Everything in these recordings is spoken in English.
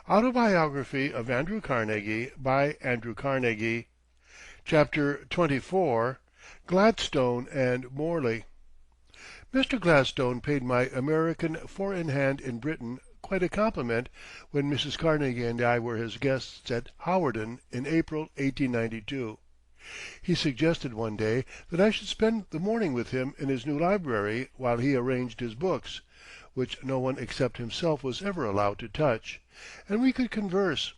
Autobiography of Andrew Carnegie by Andrew Carnegie. Chapter 24. Gladstone and Morley. Mr. Gladstone paid my American four-in-hand in Britain quite a compliment when Mrs. Carnegie and I were his guests at Hawarden in April 1892. He suggested one day that I should spend the morning with him in his new library while he arranged his books, which no one except himself was ever allowed to touch, and we could converse.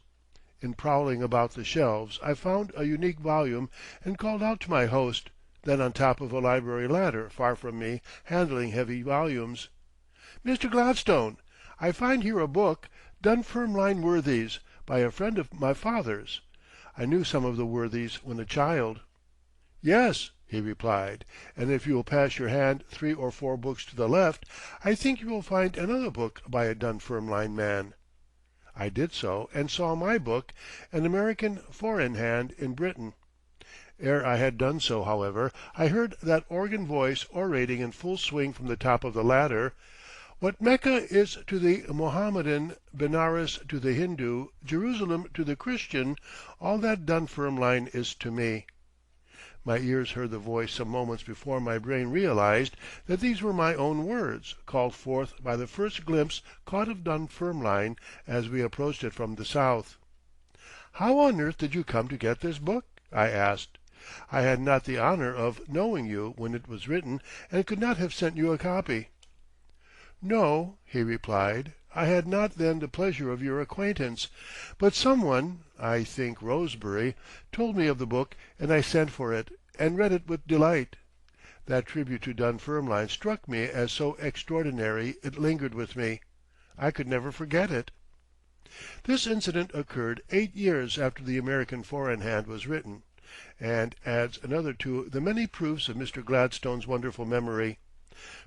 In prowling about the shelves I found a unique volume and called out to my host, then on top of a library ladder far from me, handling heavy volumes. "Mr. Gladstone, I find here a book, Dunfermline Worthies, by a friend of my father's. I knew some of the Worthies when a child." "Yes," he replied, "and if you will pass your hand 3 or 4 books to the left, I think you will find another book by a Dunfermline man." I did so, and saw my book, An American Four-in-hand in Britain. Ere I had done so, however, I heard that organ voice orating in full swing from the top of the ladder: "What Mecca is to the Mohammedan, Benares to the Hindu, Jerusalem to the Christian, all that Dunfermline is to me." My ears heard the voice some moments before my brain realized that these were my own words, called forth by the first glimpse caught of Dunfermline as we approached it from the south. "How on earth did you come to get this book?" I asked. "I had not the honor of knowing you when it was written, and could not have sent you a copy." "No," he replied, "I had not then the pleasure of your acquaintance, but some one, I think Rosebery, told me of the book, and I sent for it, and read it with delight. That tribute to Dunfermline struck me as so extraordinary it lingered with me. I could never forget it." This incident occurred 8 years after The American Four-in-hand was written, and adds another to the many proofs of Mr. Gladstone's wonderful memory.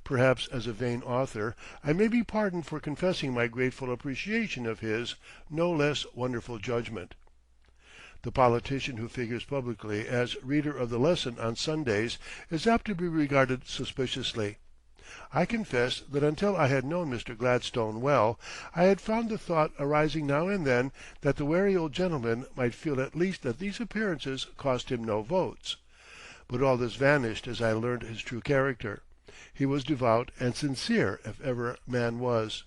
Perhaps as a vain author I may be pardoned for confessing my grateful appreciation of his no less wonderful judgment. The politician who figures publicly as reader of the lesson on Sundays is apt to be regarded suspiciously. I confess that until I had known Mr. Gladstone well, I had found the thought arising now and then that the wary old gentleman might feel at least that these appearances cost him no votes. But all this vanished as I learned his true character. He was devout and sincere if ever man was.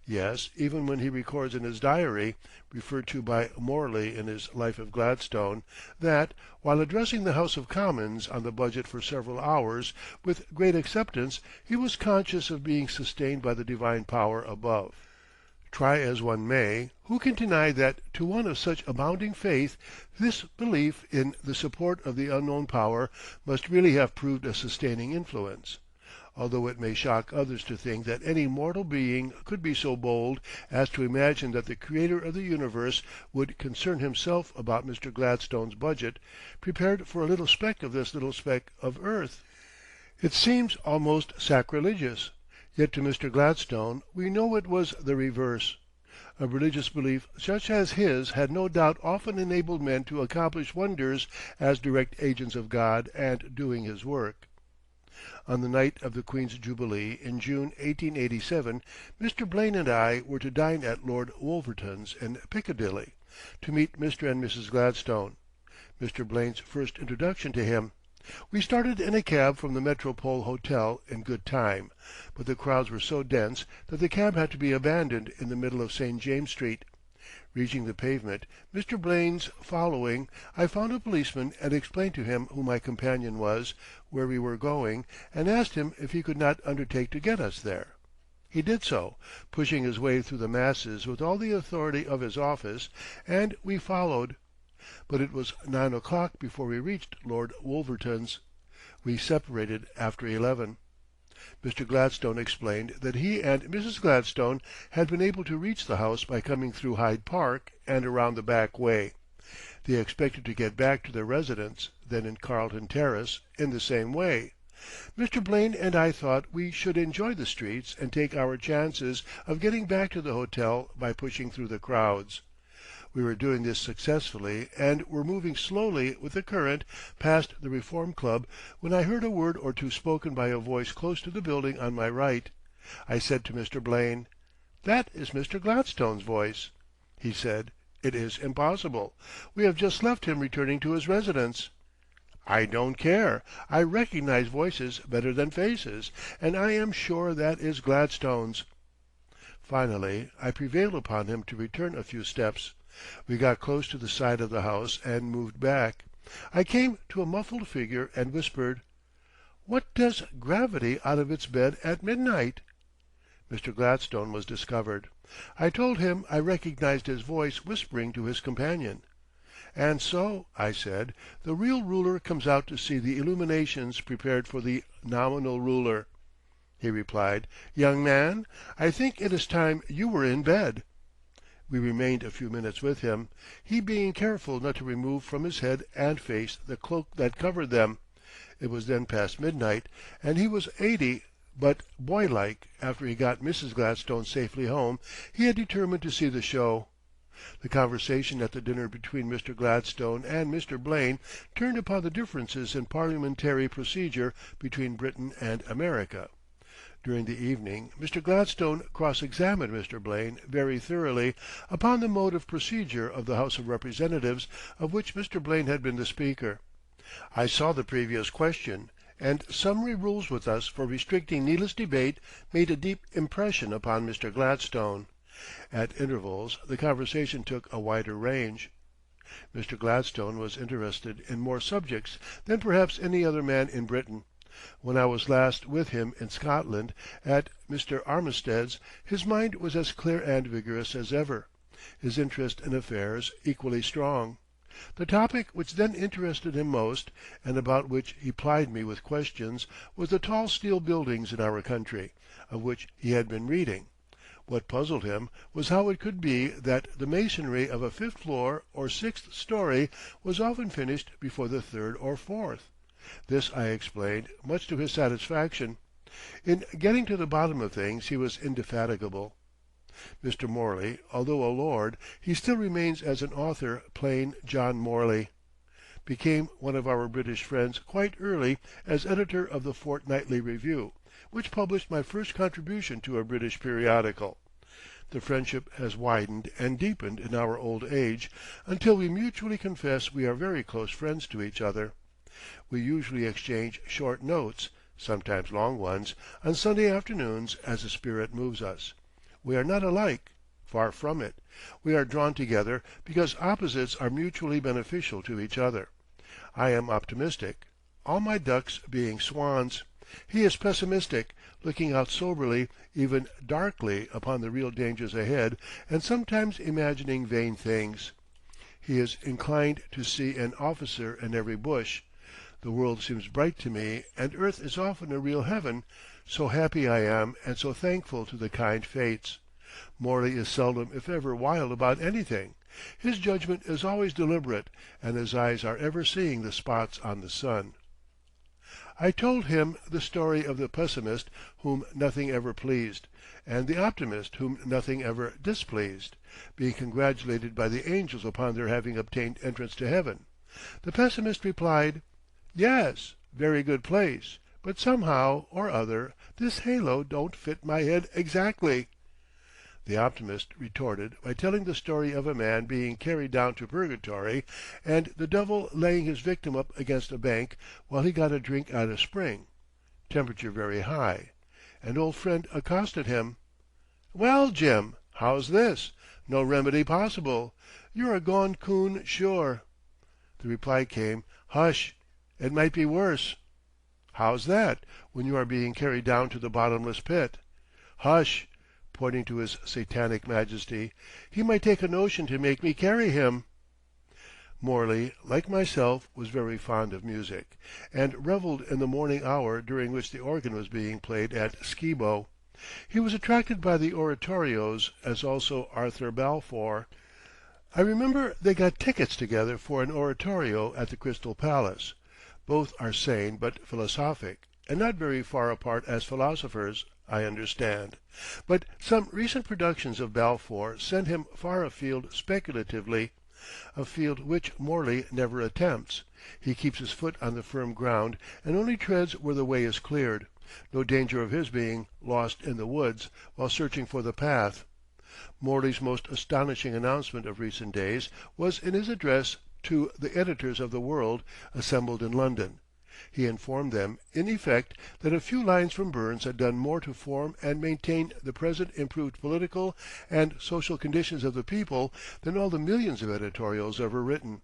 Yes, even when he records in his diary, referred to by Morley in his Life of Gladstone, that, while addressing the House of Commons on the budget for several hours, with great acceptance, he was conscious of being sustained by the divine power above. Try as one may, who can deny that to one of such abounding faith this belief in the support of the unknown power must really have proved a sustaining influence? Although it may shock others to think that any mortal being could be so bold as to imagine that the Creator of the universe would concern himself about Mr. Gladstone's budget, prepared for a little speck of this little speck of earth, it seems almost sacrilegious. Yet to Mr. Gladstone we know it was the reverse. A religious belief such as his had no doubt often enabled men to accomplish wonders as direct agents of God and doing his work. On the night of the Queen's Jubilee in June 1887, Mr. Blaine and I were to dine at Lord Wolverton's in Piccadilly, to meet Mr. and Mrs. Gladstone. Mr. Blaine's first introduction to him. We started in a cab from the Metropole Hotel in good time, but the crowds were so dense that the cab had to be abandoned in the middle of St. James Street. Reaching the pavement, Mr. Blaine's following, I found a policeman and explained to him who my companion was, where we were going, and asked him if he could not undertake to get us there. He did so, pushing his way through the masses with all the authority of his office, and we followed. But it was 9 o'clock before we reached Lord Wolverton's. We separated after 11. Mr. Gladstone explained that he and Mrs. Gladstone had been able to reach the house by coming through Hyde Park and around the back way. They expected to get back to their residence, then in Carlton Terrace, in the same way. Mr. Blaine and I thought we should enjoy the streets and take our chances of getting back to the hotel by pushing through the crowds. We were doing this successfully and were moving slowly with the current past the Reform Club when I heard a word or two spoken by a voice close to the building on my right. I said to Mr. Blaine, "That is Mr. Gladstone's voice." he said. "It is impossible. We have just left him returning to his residence." "I don't care. I recognize voices better than faces, and I am sure that is Gladstone's." Finally I prevailed upon him to return a few steps. We got close to the side of the house and moved back. I came to a muffled figure and whispered, "What does gravity out of its bed at midnight?" Mr. Gladstone was discovered. I told him I recognized his voice whispering to his companion. "And so," I said, "the real ruler comes out to see the illuminations prepared for the nominal ruler." He replied, "Young man, I think it is time you were in bed." We remained a few minutes with him, he being careful not to remove from his head and face the cloak that covered them. It was then past midnight, and he was 80, but boylike, after he got Mrs. Gladstone safely home, he had determined to see the show. The conversation at the dinner between Mr. Gladstone and Mr. Blaine turned upon the differences in parliamentary procedure between Britain and America. During the evening Mr. Gladstone cross-examined Mr. Blaine very thoroughly upon the mode of procedure of the House of Representatives, of which Mr. Blaine had been the Speaker. I saw the previous question, and summary rules with us for restricting needless debate made a deep impression upon Mr. Gladstone. At intervals the conversation took a wider range. Mr. Gladstone was interested in more subjects than perhaps any other man in Britain. When I was last with him in Scotland, at Mr. Armistead's, his mind was as clear and vigorous as ever, his interest in affairs equally strong. The topic which then interested him most, and about which he plied me with questions, was the tall steel buildings in our country, of which he had been reading. What puzzled him was how it could be that the masonry of a fifth floor or sixth story was often finished before the third or fourth. This I explained, much to his satisfaction. In getting to the bottom of things he was indefatigable. Mr. Morley, although a lord, he still remains as an author plain John Morley. Became one of our British friends quite early as editor of the Fortnightly Review, which published my first contribution to a British periodical. The friendship has widened and deepened in our old age, until we mutually confess we are very close friends to each other. We usually exchange short notes, sometimes long ones, on Sunday afternoons as the spirit moves us. We are not alike, far from it. We are drawn together because opposites are mutually beneficial to each other. I am optimistic, all my ducks being swans. He is pessimistic, looking out soberly, even darkly, upon the real dangers ahead, and sometimes imagining vain things. He is inclined to see an officer in every bush. The world seems bright to me, and earth is often a real heaven, so happy I am and so thankful to the kind fates. Morley is seldom if ever wild about anything. His judgment is always deliberate, and his eyes are ever seeing the spots on the sun. I told him the story of the pessimist whom nothing ever pleased, and the optimist whom nothing ever displeased, being congratulated by the angels upon their having obtained entrance to heaven. The pessimist replied, "Yes, very good place, but somehow or other this halo don't fit my head exactly." The optimist retorted by telling the story of a man being carried down to purgatory, and the devil laying his victim up against a bank while he got a drink at a spring, temperature very high. An old friend accosted him. "Well, Jim, how's this? No remedy possible. You're a gone coon sure." The reply came, "Hush, it might be worse." "How's that, when you are being carried down to the bottomless pit?" "Hush," pointing to his satanic majesty, "he might take a notion to make me carry him." Morley, like myself, was very fond of music, and revelled in the morning hour during which the organ was being played at Skibo. He was attracted by the oratorios, as also Arthur Balfour. I remember they got tickets together for an oratorio at the Crystal Palace. Both are sane but philosophic, and not very far apart as philosophers, I understand. But some recent productions of Balfour sent him far afield speculatively, a field which Morley never attempts. He keeps his foot on the firm ground and only treads where the way is cleared. No danger of his being lost in the woods while searching for the path. Morley's most astonishing announcement of recent days was in his address to the editors of the World, assembled in London. He informed them, in effect, that a few lines from Burns had done more to form and maintain the present improved political and social conditions of the people than all the millions of editorials ever written.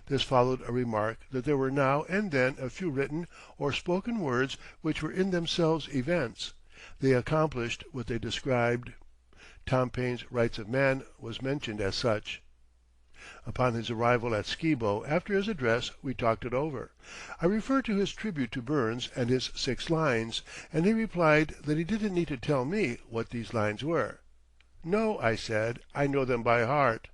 This followed a remark that there were now and then a few written or spoken words which were in themselves events. They accomplished what they described. Tom Paine's Rights of Man was mentioned as such. Upon his arrival at Skibo after his address we talked it over. I referred to his tribute to Burns and his 6 lines, and he replied that he didn't need to tell me what these lines were. "No," I said, "I know them by heart."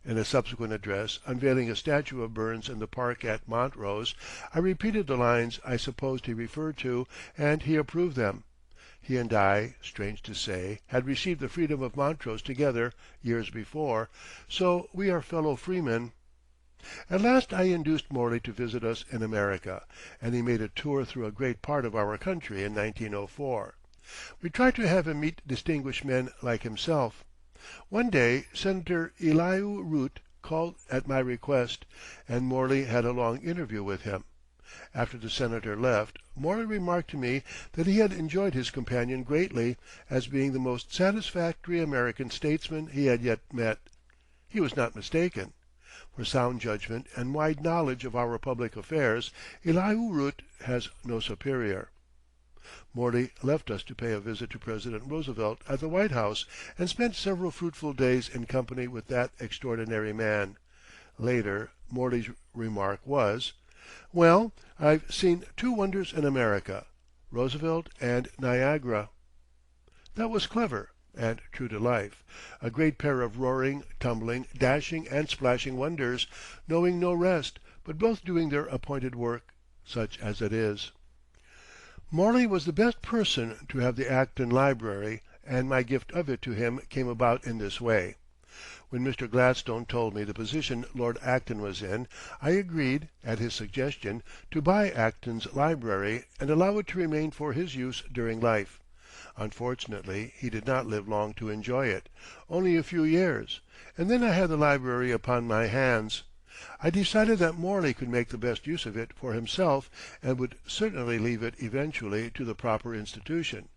In a subsequent address, unveiling a statue of Burns in the park at Montrose, I repeated the lines I supposed he referred to, and he approved them. He and I, strange to say, had received the freedom of Montrose together years before, so we are fellow freemen. At last I induced Morley to visit us in America, and he made a tour through a great part of our country in 1904. We tried to have him meet distinguished men like himself. One day Senator Elihu Root called at my request, and Morley had a long interview with him. After the Senator left, Morley remarked to me that he had enjoyed his companion greatly, as being the most satisfactory American statesman he had yet met. He was not mistaken. For sound judgment and wide knowledge of our public affairs, Elihu Root has no superior. Morley left us to pay a visit to President Roosevelt at the White House, and spent several fruitful days in company with that extraordinary man. Later, Morley's remark was, "Well, I've seen 2 wonders in America, Roosevelt and Niagara." That was clever and true to life, a great pair of roaring, tumbling, dashing and splashing wonders, knowing no rest, but both doing their appointed work, such as it is. Morley was the best person to have the Acton Library, and my gift of it to him came about in this way. When Mr. Gladstone told me the position Lord Acton was in, I agreed, at his suggestion, to buy Acton's library and allow it to remain for his use during life. Unfortunately, he did not live long to enjoy it, only a few years, and then I had the library upon my hands. I decided that Morley could make the best use of it for himself and would certainly leave it eventually to the proper institution.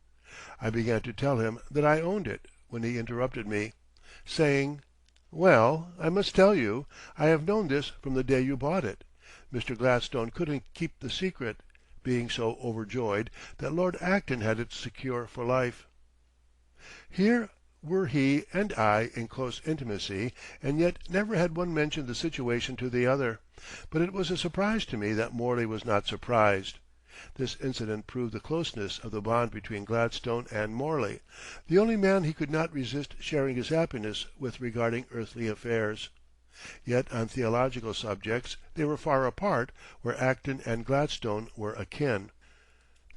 I began to tell him that I owned it, when he interrupted me, saying, "Well, I must tell you, I have known this from the day you bought it. Mr. Gladstone couldn't keep the secret, being so overjoyed that Lord Acton had it secure for life." Here were he and I in close intimacy, and yet never had one mentioned the situation to the other. But it was a surprise to me that Morley was not surprised. This incident proved the closeness of the bond between Gladstone and Morley, the only man he could not resist sharing his happiness with regarding earthly affairs. Yet on theological subjects they were far apart, where Acton and Gladstone were akin.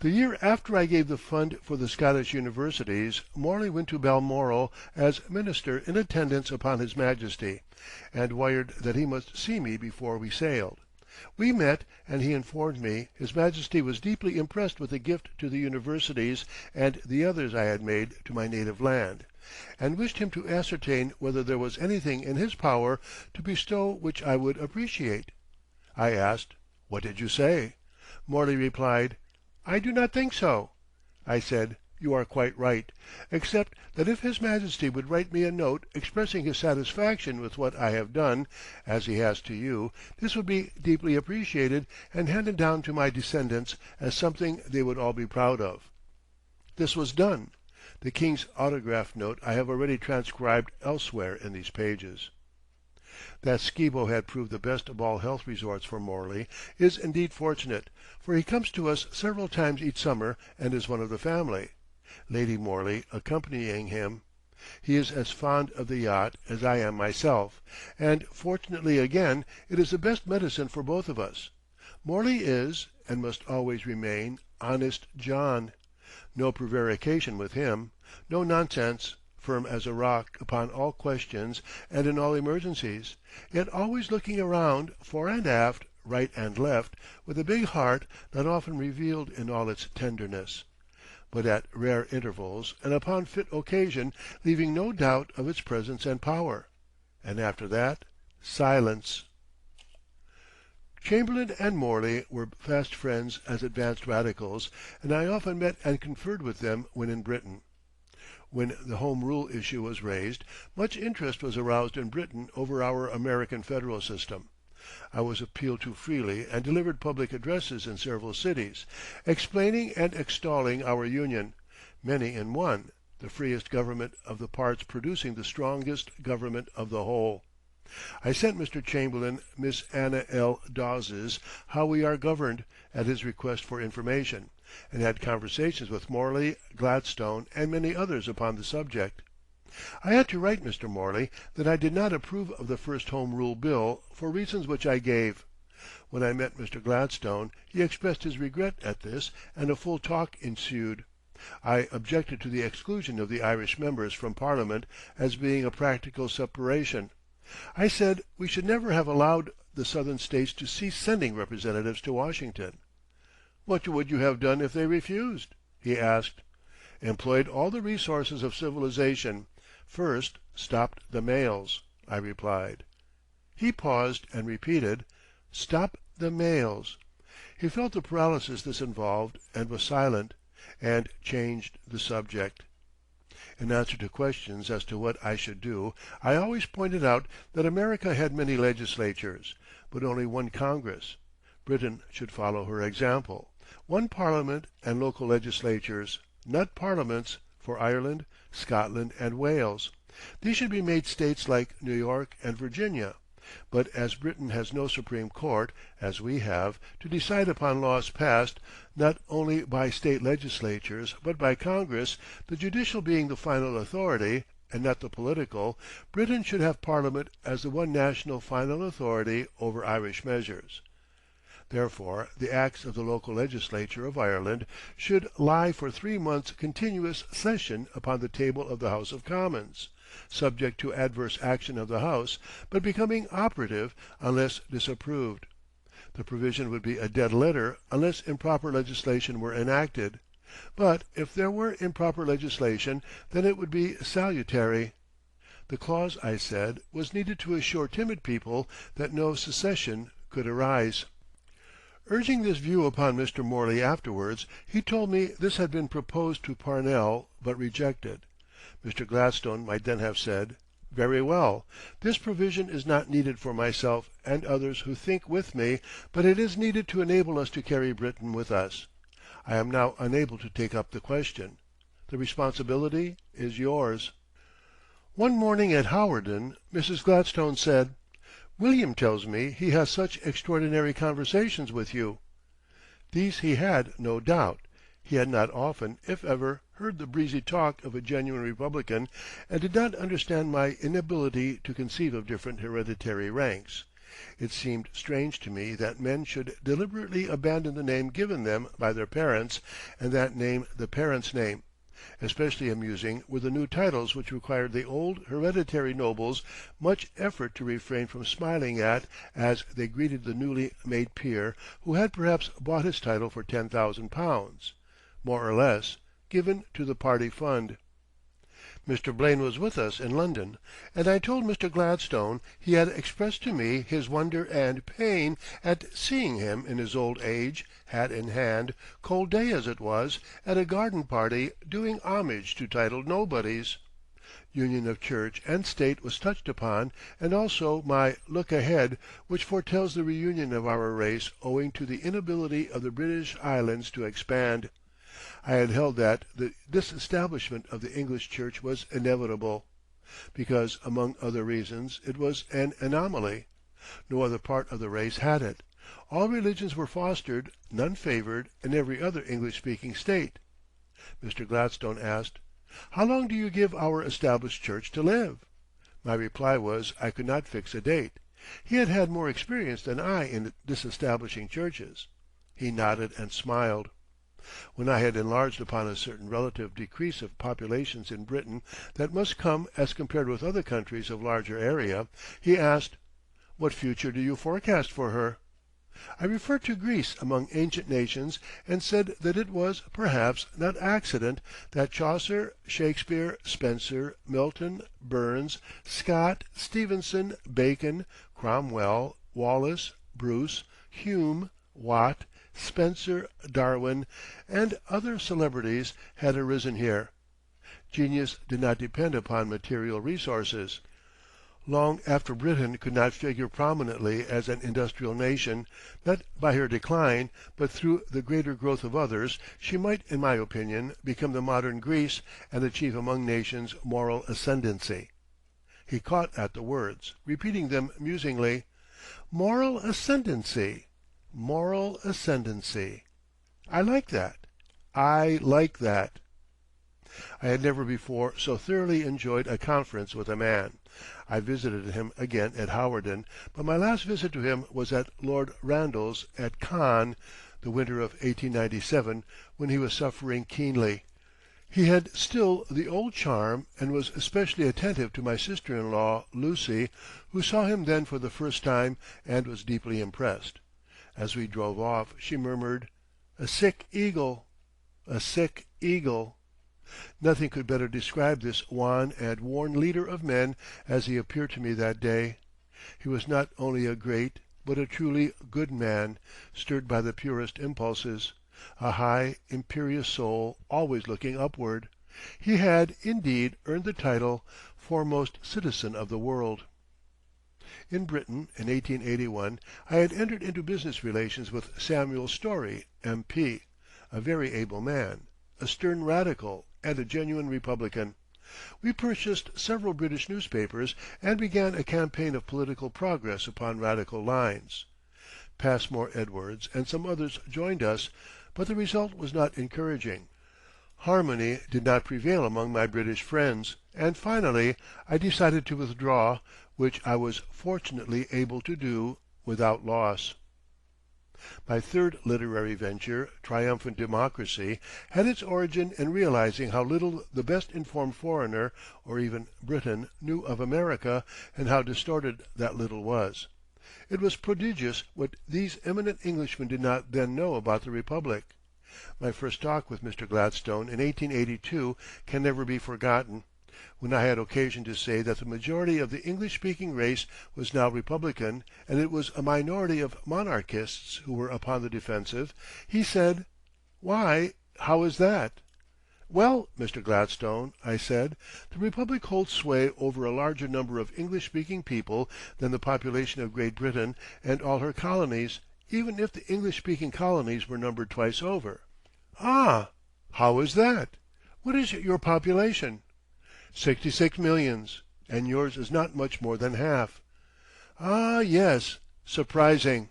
The year after I gave the fund for the Scottish universities, Morley went to Balmoral as minister in attendance upon His Majesty, and wired that he must see me before we sailed. We met, and he informed me His Majesty was deeply impressed with the gift to the universities and the others I had made to my native land, and wished him to ascertain whether there was anything in his power to bestow which I would appreciate. I asked, "What did you say?" Morley replied, "I do not think so." I said, "You are quite right, except that if His Majesty would write me a note expressing his satisfaction with what I have done, as he has to you, this would be deeply appreciated and handed down to my descendants as something they would all be proud of." This was done. The King's autograph note I have already transcribed elsewhere in these pages. That Skibo had proved the best of all health resorts for Morley is indeed fortunate, for he comes to us several times each summer and is one of the family, Lady Morley accompanying him. He is as fond of the yacht as I am myself, and fortunately again it is the best medicine for both of us. Morley is, and must always remain, honest John. No prevarication with him, no nonsense, firm as a rock upon all questions and in all emergencies, yet always looking around, fore and aft, right and left, with a big heart not often revealed in all its tenderness. but at rare intervals and upon fit occasion, leaving no doubt of its presence and power. And after that, silence. Chamberlain and Morley were fast friends as advanced radicals, and I often met and conferred with them when in Britain. When the Home Rule issue was raised, much interest was aroused in Britain over our American federal system. I was appealed to freely and delivered public addresses in several cities, explaining and extolling our Union, many in one, the freest government of the parts producing the strongest government of the whole. I sent Mr. Chamberlain Miss Anna L. Dawes's How We Are Governed at his request for information, and had conversations with Morley, Gladstone, and many others upon the subject. I had to write Mr. Morley that I did not approve of the first Home Rule Bill for reasons which I gave. When I met Mr. Gladstone, he expressed his regret at this, and a full talk ensued. I objected to the exclusion of the Irish members from Parliament as being a practical separation. I said we should never have allowed the Southern States to cease sending representatives to Washington. "What would you have done if they refused?" he asked. "Employed all the resources of civilization. First, stopped the mails," I replied. He paused and repeated, "Stop the mails." He felt the paralysis this involved and was silent, and changed the subject. In answer to questions as to what I should do, I always pointed out that America had many legislatures, but only one Congress. Britain should follow her example. One Parliament and local legislatures, not parliaments, for Ireland, Scotland, and Wales. These should be made states like New York and Virginia. But as Britain has no Supreme Court, as we have, to decide upon laws passed, not only by state legislatures, but by Congress, the judicial being the final authority, and not the political, Britain should have Parliament as the one national final authority over Irish measures. Therefore, the acts of the local legislature of Ireland should lie for 3 months' continuous session upon the table of the House of Commons, subject to adverse action of the House, but becoming operative unless disapproved. The provision would be a dead letter unless improper legislation were enacted. But if there were improper legislation, then it would be salutary. The clause, I said, was needed to assure timid people that no secession could arise. Urging this view upon Mr. Morley afterwards, he told me this had been proposed to Parnell but rejected. Mr. Gladstone might then have said, "Very well, this provision is not needed for myself and others who think with me, but it is needed to enable us to carry Britain with us. I am now unable to take up the question. The responsibility is yours." One morning at Hawarden, Mrs. Gladstone said, "William tells me he has such extraordinary conversations with you." These he had, no doubt. He had not often, if ever, heard the breezy talk of a genuine Republican, and did not understand my inability to conceive of different hereditary ranks. It seemed strange to me that men should deliberately abandon the name given them by their parents, and that name the parents' name. Especially amusing were the new titles which required the old hereditary nobles much effort to refrain from smiling at as they greeted the newly made peer who had perhaps bought his title for £10,000, more or less, given to the party fund. Mr. Blaine was with us in London, and I told Mr. Gladstone he had expressed to me his wonder and pain at seeing him in his old age, hat in hand, cold day as it was, at a garden party doing homage to titled nobodies. Union of Church and State was touched upon, and also my "look ahead," which foretells the reunion of our race owing to the inability of the British Islands to expand. I had held that the disestablishment of the English Church was inevitable, because, among other reasons, it was an anomaly. No other part of the race had it. All religions were fostered, none favored, in every other English-speaking state. Mr. Gladstone asked, "How long do you give our established church to live?" My reply was I could not fix a date. He had had more experience than I in disestablishing churches. He nodded and smiled. When I had enlarged upon a certain relative decrease of populations in Britain that must come as compared with other countries of larger area, he asked, "What future do you forecast for her?" I referred to Greece among ancient nations, and said that it was, perhaps, not accident that Chaucer, Shakespeare, Spenser, Milton, Burns, Scott, Stevenson, Bacon, Cromwell, Wallace, Bruce, Hume, Watt, Spencer, Darwin, and other celebrities had arisen here. Genius did not depend upon material resources. Long after Britain could not figure prominently as an industrial nation, not by her decline, but through the greater growth of others, she might, in my opinion, become the modern Greece and achieve among nations moral ascendancy. He caught at the words, repeating them musingly. Moral ascendancy. Moral ascendancy. I like that. I like that. I had never before so thoroughly enjoyed a conference with a man. I visited him again at Hawarden, but my last visit to him was at Lord Randall's at Cannes, the winter of 1897, when he was suffering keenly. He had still the old charm, and was especially attentive to my sister-in-law, Lucy, who saw him then for the first time and was deeply impressed. As we drove off, she murmured, "A sick eagle, a sick eagle." Nothing could better describe this wan and worn leader of men as he appeared to me that day. He was not only a great, but a truly good man, stirred by the purest impulses, a high, imperious soul always looking upward. He had, indeed, earned the title foremost citizen of the world. In Britain, in 1881, I had entered into business relations with Samuel Storey, M.P., a very able man, a stern radical, and a genuine Republican. We purchased several British newspapers and began a campaign of political progress upon radical lines. Passmore Edwards and some others joined us, but the result was not encouraging. Harmony did not prevail among my British friends, and finally I decided to withdraw, which I was fortunately able to do without loss. My third literary venture, Triumphant Democracy, had its origin in realizing how little the best informed foreigner, or even Briton, knew of America, and how distorted that little was. It was prodigious what these eminent Englishmen did not then know about the Republic. My first talk with Mr. Gladstone in 1882 can never be forgotten, when I had occasion to say that the majority of the English-speaking race was now Republican, and it was a minority of monarchists who were upon the defensive. He said, "Why, how is that?" "Well, Mr. Gladstone," I said, "the Republic holds sway over a larger number of English-speaking people than the population of Great Britain and all her colonies, even if the English-speaking colonies were numbered twice over." "Ah, how is that? What is your population?" 66 millions, and yours is not much more than half." "Ah, yes, surprising."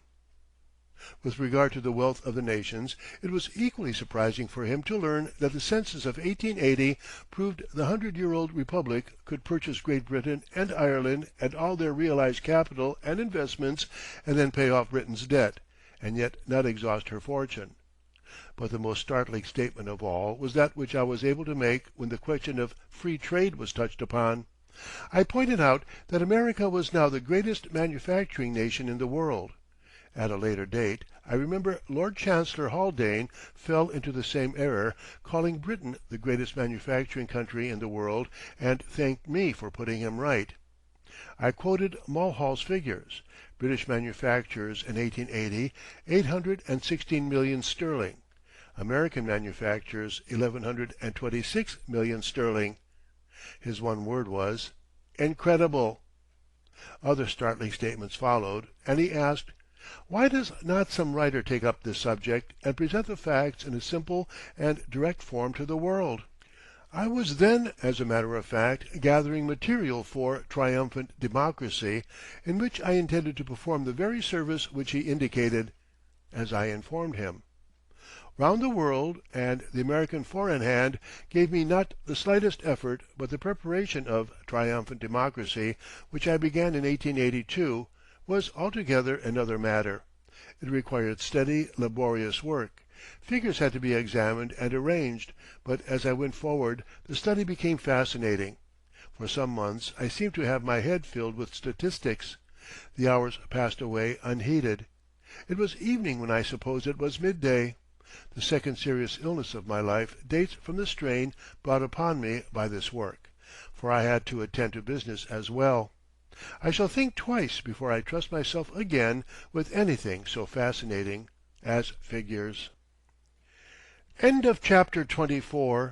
With regard to the wealth of the nations, it was equally surprising for him to learn that the census of 1880 proved the 100-year-old Republic could purchase Great Britain and Ireland and all their realized capital and investments and then pay off Britain's debt, and yet not exhaust her fortune. But the most startling statement of all was that which I was able to make when the question of free trade was touched upon. I pointed out that America was now the greatest manufacturing nation in the world. At a later date, I remember Lord Chancellor Haldane fell into the same error, calling Britain the greatest manufacturing country in the world, and thanked me for putting him right. I quoted Mulhall's figures. British manufactures in 1880, 816 millions sterling. American manufactures 1,126 millions sterling. His one word was, "Incredible." Other startling statements followed, and he asked, "Why does not some writer take up this subject and present the facts in a simple and direct form to the world?" I was then, as a matter of fact, gathering material for Triumphant Democracy, in which I intended to perform the very service which he indicated, as I informed him. Round the World and The American Four-in-Hand gave me not the slightest effort, but the preparation of Triumphant Democracy, which I began in 1882, was altogether another matter. It required steady, laborious work. Figures had to be examined and arranged, but as I went forward the study became fascinating. For some months I seemed to have my head filled with statistics. The hours passed away unheeded. It was evening when I supposed it was midday. The second serious illness of my life dates from the strain brought upon me by this work, for I had to attend to business as well. I shall think twice before I trust myself again with anything so fascinating as figures. End of chapter 24.